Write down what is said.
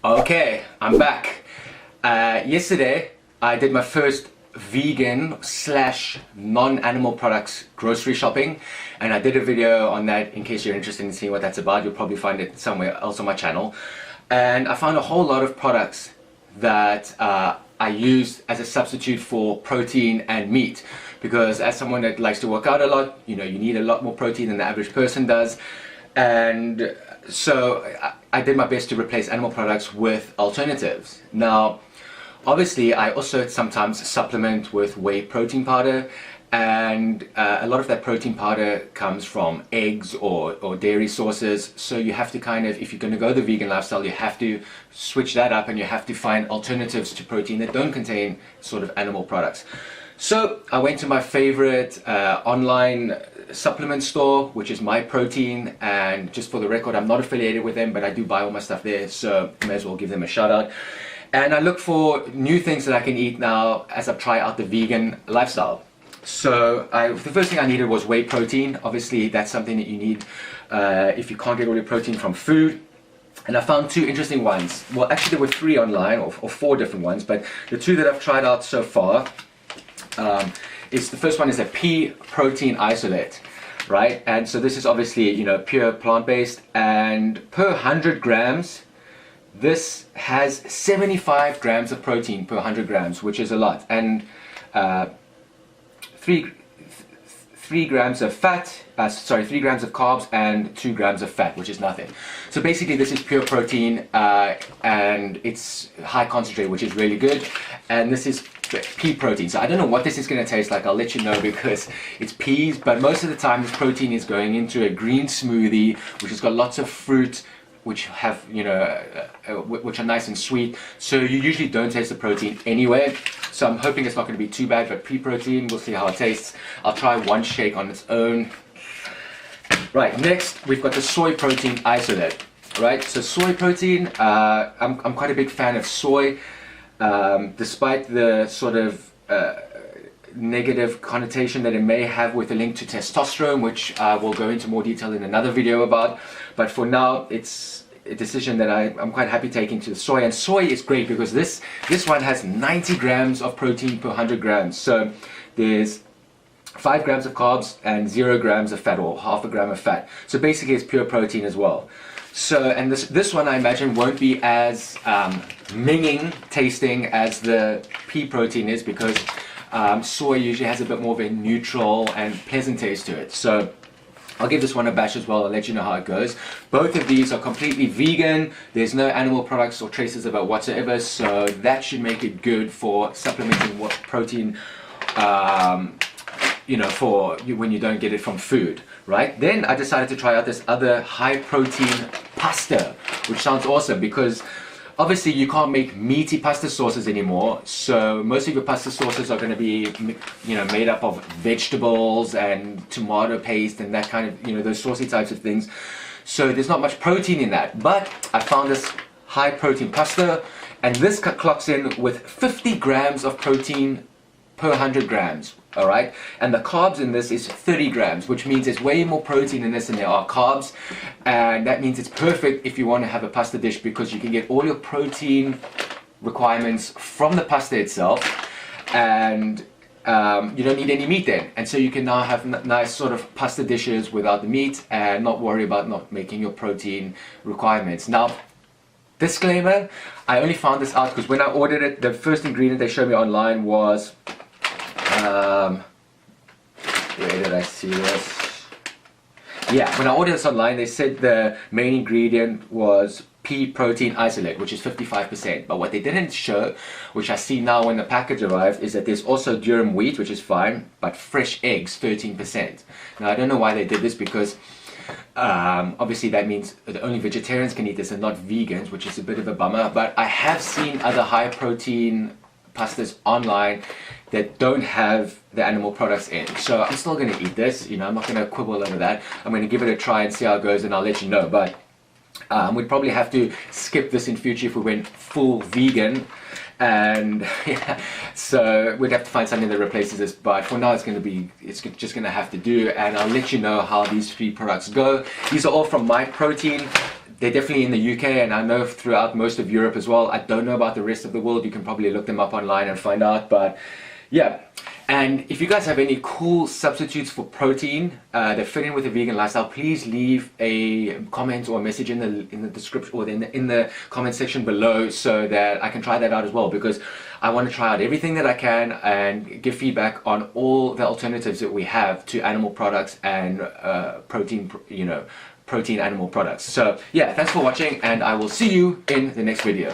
Okay, I'm back. Yesterday I did my first vegan slash non-animal products grocery shopping, and I did a video on that. In case you're interested in seeing what that's about, you'll probably find it somewhere else on my channel. And I found a whole lot of products that I used as a substitute for protein and meat, because as someone that likes to work out a lot, you need a lot more protein than the average person does. And so I did my best to replace animal products with alternatives. Now, obviously, I also sometimes supplement with whey protein powder, and a lot of that protein powder comes from eggs or dairy sources. So you have to kind of, if you're going to go the vegan lifestyle, you have to switch that up, and you have to find alternatives to protein that don't contain sort of animal products. So I went to my favorite online supplement store, which is My Protein, and just for the record, I'm not affiliated with them, but I do buy all my stuff there, so I may as well give them a shout out. And I look for new things that I can eat now as I try out the vegan lifestyle. So the first thing I needed was whey protein. Obviously, that's something that you need if you can't get all your protein from food. And I found two interesting ones. Well, actually there were three online, or four different ones, but the two that I've tried out so far is the first one is a Pea Protein Isolate, right? And so this is obviously, pure plant-based, and per 100 grams, this has 75 grams of protein per 100 grams, which is a lot, and 3 grams of fat, 3 grams of carbs, and 2 grams of fat, which is nothing. So basically this is pure protein, and it's high concentrate, which is really good. And this is pea protein. So I don't know what this is going to taste like. I'll let you know, because it's peas, but most of the time this protein is going into a green smoothie, which has got lots of fruit, which have, which are nice and sweet. So you usually don't taste the protein anyway. So I'm hoping it's not going to be too bad, but pea protein, we'll see how it tastes. I'll try one shake on its own. Right, next we've got the Soy Protein Isolate. Right, so soy protein, I'm quite a big fan of soy, despite the sort of negative connotation that it may have with a link to testosterone, which I will go into more detail in another video about. But for now, it's a decision that I'm quite happy taking to the soy. And soy is great because this one has 90 grams of protein per 100 grams. So there's 5 grams of carbs and 0 grams of fat, or half a gram of fat. So basically it's pure protein as well. So, and this one I imagine won't be as minging tasting as the pea protein is, because soy usually has a bit more of a neutral and pleasant taste to it. So I'll give this one a bash as well. I'll let you know how it goes. Both of these are completely vegan. There's no animal products or traces of it whatsoever, so that should make it good for supplementing what protein, for when you don't get it from food, right? Then I decided to try out this other high protein pasta, which sounds awesome, because obviously you can't make meaty pasta sauces anymore, so most of your pasta sauces are going to be, made up of vegetables and tomato paste and that kind of, those saucy types of things. So there's not much protein in that. But I found this high protein pasta, and this clocks in with 50 grams of protein per 100 grams. All right, and the carbs in this is 30 grams, which means there's way more protein in this than there are carbs, and that means it's perfect if you want to have a pasta dish, because you can get all your protein requirements from the pasta itself, and you don't need any meat then, and so you can now have nice sort of pasta dishes without the meat and not worry about not making your protein requirements. Now, disclaimer, I only found this out because when I ordered it, the first ingredient they showed me online was where did I see this? Yeah, when I ordered this online, they said the main ingredient was Pea Protein Isolate, which is 55%. But what they didn't show, which I see now when the package arrived, is that there's also durum wheat, which is fine, but fresh eggs, 13%. Now, I don't know why they did this, because obviously that means that only vegetarians can eat this and not vegans, which is a bit of a bummer. But I have seen other high protein pastas online that don't have the animal products in, so I'm still going to eat this. I'm not going to quibble over that. I'm going to give it a try and see how it goes, and I'll let you know. But we'd probably have to skip this in future if we went full vegan, and yeah, so we'd have to find something that replaces this. But for now, it's just going to have to do, and I'll let you know how these 3 products go. These are all from My Protein. they're definitely in the UK, and I know throughout most of Europe as well. I don't know about the rest of the world. You can probably look them up online and find out, but yeah. And if you guys have any cool substitutes for protein that fit in with a vegan lifestyle, please leave a comment or a message in the description, or in the comment section below, so that I can try that out as well, because I want to try out everything that I can and give feedback on all the alternatives that we have to animal products and protein, protein animal products. So yeah, thanks for watching, and I will see you in the next video.